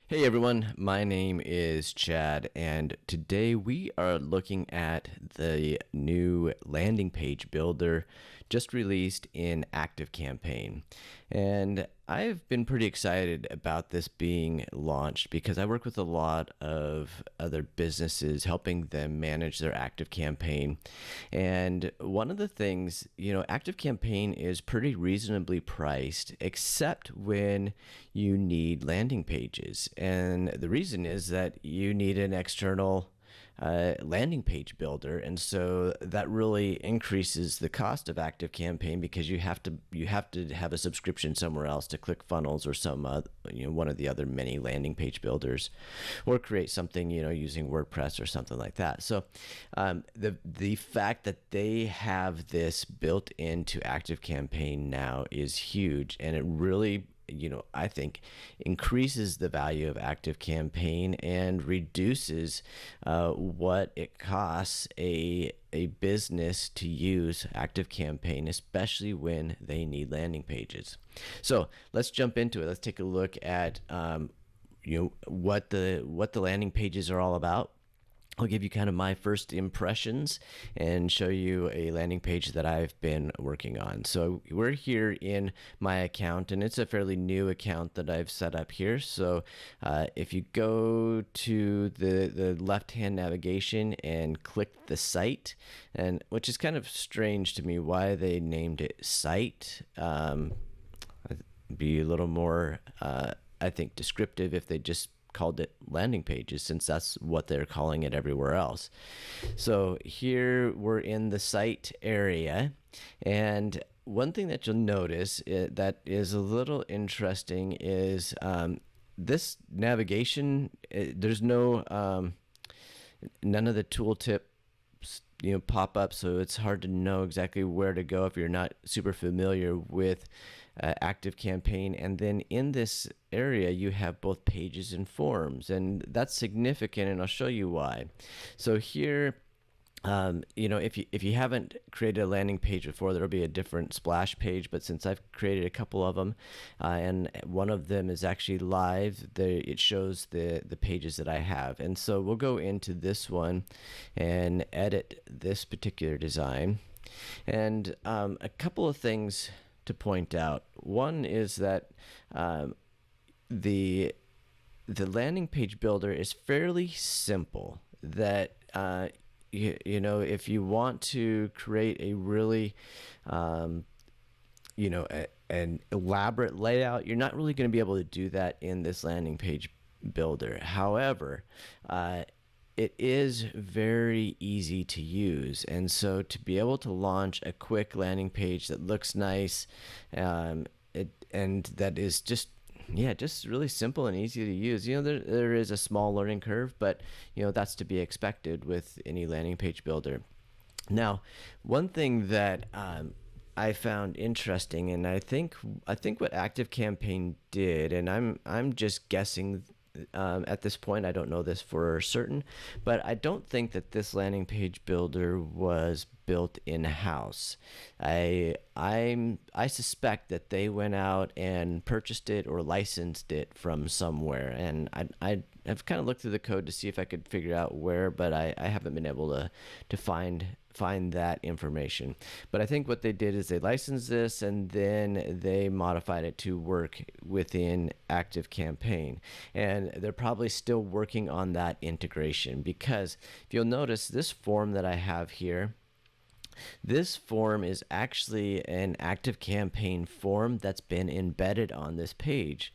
Hey everyone, my name is Chad, and today we are looking at the new landing page builder just released in ActiveCampaign. And I've been pretty excited about this being launched because I work with a lot of other businesses helping them manage their ActiveCampaign. And one of the things, ActiveCampaign is pretty reasonably priced, except when you need landing pages. And the reason is that you need an external landing page builder, and so that really increases the cost of ActiveCampaign because you have to have a subscription somewhere else to ClickFunnels or some one of the other many landing page builders, or create something using WordPress or something like that. So the fact that they have this built into ActiveCampaign now is huge, and it really I think increases the value of ActiveCampaign and reduces what it costs a business to use ActiveCampaign, especially when they need landing pages. So let's jump into it. Let's take a look at what the landing pages are all about. I'll give you kind of my first impressions and show you a landing page that I've been working on. So we're here in my account, and it's a fairly new account that I've set up here. So if you go to the left-hand navigation and click the site, and which is kind of strange to me why they named it site. Be a little more, I think, descriptive if they just called it landing pages, since that's what they're calling it everywhere else. So here we're in the site area, and one thing that you'll notice that is a little interesting is this navigation. There's no none of the tooltips pop up, so it's hard to know exactly where to go if you're not super familiar with ActiveCampaign. And then in this area you have both pages and forms, and that's significant, and I'll show you why. So here, if you haven't created a landing page before, there'll be a different splash page, but since I've created a couple of them, and one of them is actually live, it shows the pages that I have. And so we'll go into this one and edit this particular design. And a couple of things to point out. One is that the landing page builder is fairly simple. That if you want to create a really an elaborate layout, you're not really going to be able to do that in this landing page builder. However, it is very easy to use, and so to be able to launch a quick landing page that looks nice, and that is just really simple and easy to use. There is a small learning curve, but that's to be expected with any landing page builder. Now, one thing that I found interesting, and I think what ActiveCampaign did, and I'm just guessing. At this point, I don't know this for certain, but I don't think that this landing page builder was built in-house. I suspect that they went out and purchased it or licensed it from somewhere, and I've kind of looked through the code to see if I could figure out where, but I haven't been able to find that information. But I think what they did is they licensed this, and then they modified it to work within ActiveCampaign. And they're probably still working on that integration, because if you'll notice this form that I have here, this form is actually an ActiveCampaign form that's been embedded on this page,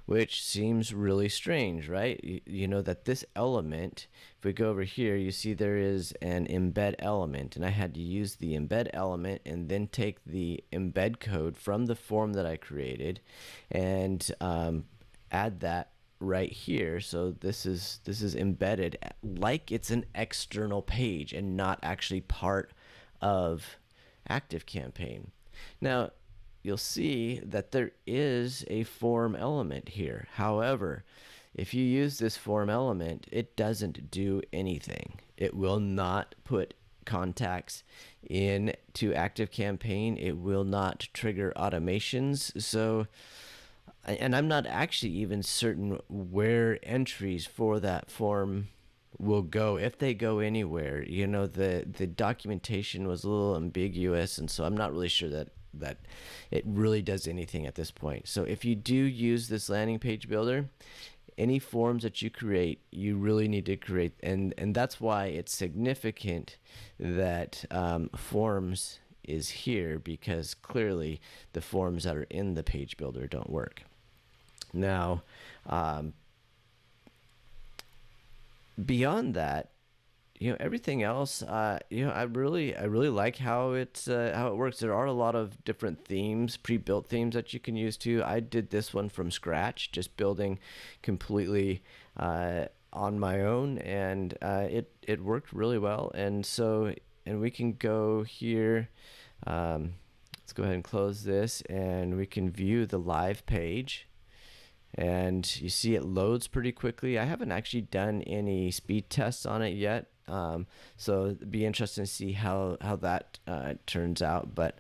which seems really strange, right? That this element, if we go over here, you see there is an embed element, and I had to use the embed element and then take the embed code from the form that I created and add that right here. So this is embedded like it's an external page and not actually part of ActiveCampaign. Now, you'll see that there is a form element here. However, if you use this form element, it doesn't do anything. It will not put contacts into ActiveCampaign. It will not trigger automations. So and I'm not actually even certain where entries for that form will go, if they go anywhere. You know, the documentation was a little ambiguous, and so I'm not really sure that it really does anything at this point. So if you do use this landing page builder, any forms that you create, you really need to create, and that's why it's significant that forms is here, because clearly the forms that are in the page builder don't work. Now, beyond that, everything else, I really like how it works. There are a lot of different themes, pre-built themes that you can use too. I did this one from scratch, just building completely on my own, and it worked really well. And we can go here. Let's go ahead and close this, and we can view the live page. And you see it loads pretty quickly. I haven't actually done any speed tests on it yet, so it'd be interesting to see how that turns out. But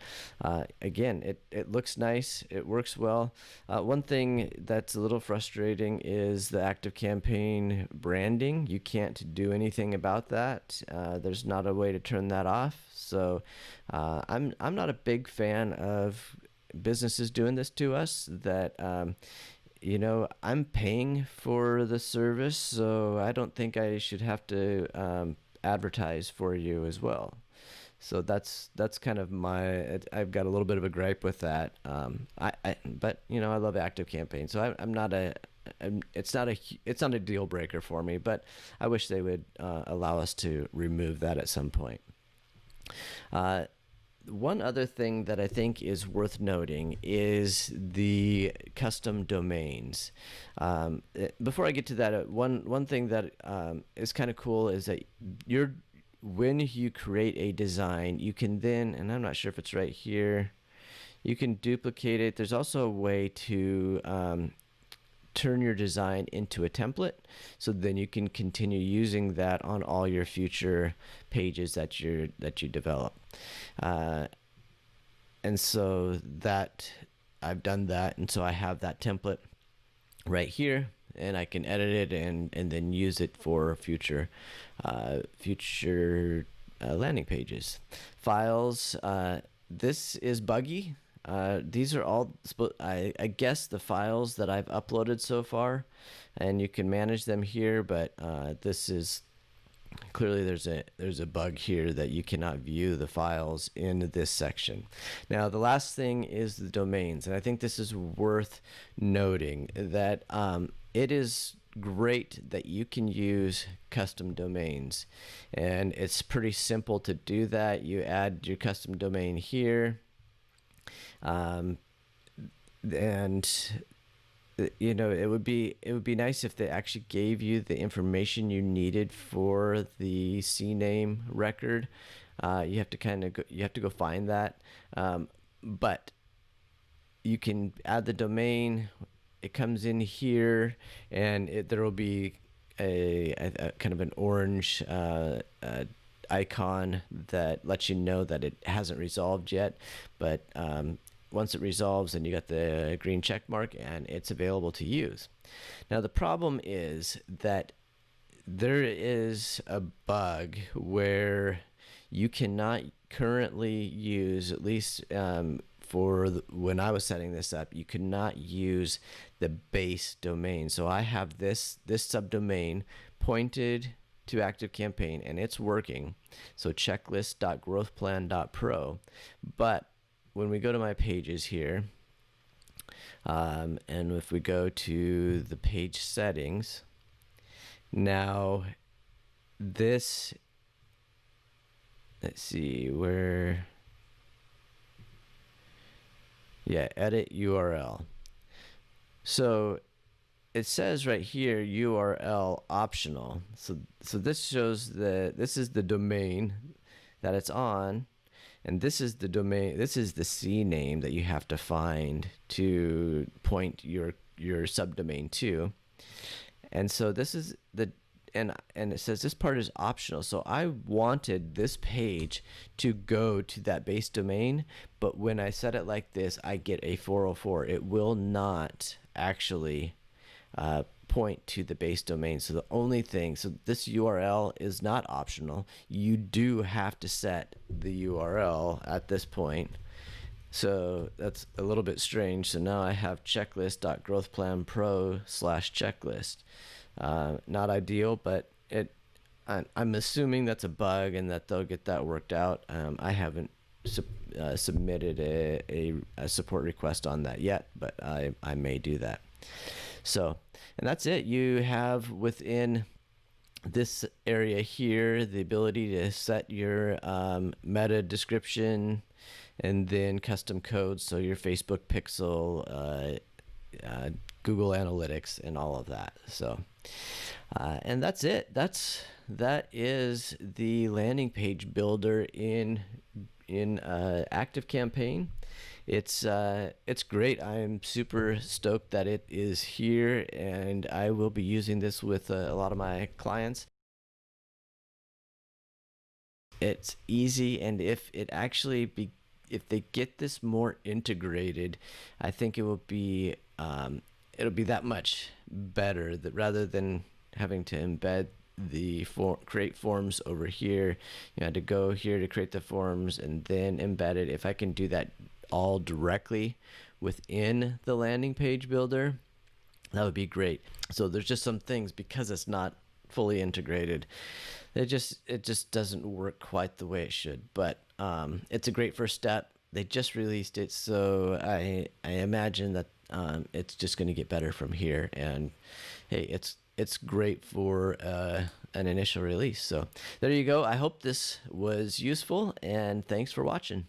again, it looks nice. It works well. One thing that's a little frustrating is the ActiveCampaign branding. You can't do anything about that. There's not a way to turn that off. So I'm not a big fan of businesses doing this to us. That I'm paying for the service, so I don't think I should have to advertise for you as well. So that's kind of I've got a little bit of a gripe with that. But I love ActiveCampaign, so it's not a deal breaker for me, but I wish they would allow us to remove that at some point. One other thing that I think is worth noting is the custom domains. Before I get to that, one thing that is kind of cool is that when you create a design, you can then, and I'm not sure if it's right here, you can duplicate it. There's also a way to turn your design into a template, so then you can continue using that on all your future pages that you develop. And so that I've done that, and so I have that template right here, and I can edit it and then use it for future landing pages. Files. This is buggy. These are all, I guess, the files that I've uploaded so far, and you can manage them here, but this is clearly there's a bug here that you cannot view the files in this section. Now, the last thing is the domains, and I think this is worth noting that it is great that you can use custom domains, and it's pretty simple to do that. You add your custom domain here. And it would be nice if they actually gave you the information you needed for the CNAME record. You have to go find that, but you can add the domain. It comes in here, and there will be a kind of an orange icon that lets you know that it hasn't resolved yet, but once it resolves, then you got the green check mark, and it's available to use. Now, the problem is that there is a bug where you cannot currently use, at least when I was setting this up, you could not use the base domain. So I have this subdomain pointed to ActiveCampaign, and it's working. So checklist.growthplan.pro. But when we go to my pages here, and if we go to the page settings, now this, let's see where, yeah, edit URL. So it says right here URL optional. So this shows this is the domain that it's on, and this is the domain, this is the CNAME that you have to find to point your subdomain to. And so this is and it says this part is optional. So I wanted this page to go to that base domain, but when I set it like this, I get a 404. It will not actually point to the base domain. So the only thing, so this URL is not optional. You do have to set the URL at this point. So that's a little bit strange. So now I have checklist.growthplanpro/checklist. Not ideal, but I'm assuming that's a bug and that they'll get that worked out. I haven't submitted a support request on that yet, but I may do that. So, and that's it. You have within this area here the ability to set your meta description and then custom codes, so your Facebook pixel, Google Analytics, and all of that. So, and that's it. That is the landing page builder in ActiveCampaign. It's great. I'm super stoked that it is here, and I will be using this with a lot of my clients. It's easy, and if they get this more integrated, I think it will be it'll be that much better, that rather than having to embed the create forms over here, you had to go here to create the forms and then embed it. If I can do that all directly within the landing page builder, that would be great. So there's just some things, because it's not fully integrated, it just doesn't work quite the way it should. But it's a great first step. They just released it, so I imagine that it's just going to get better from here. And hey, it's great for an initial release. So there you go. I hope this was useful, and thanks for watching.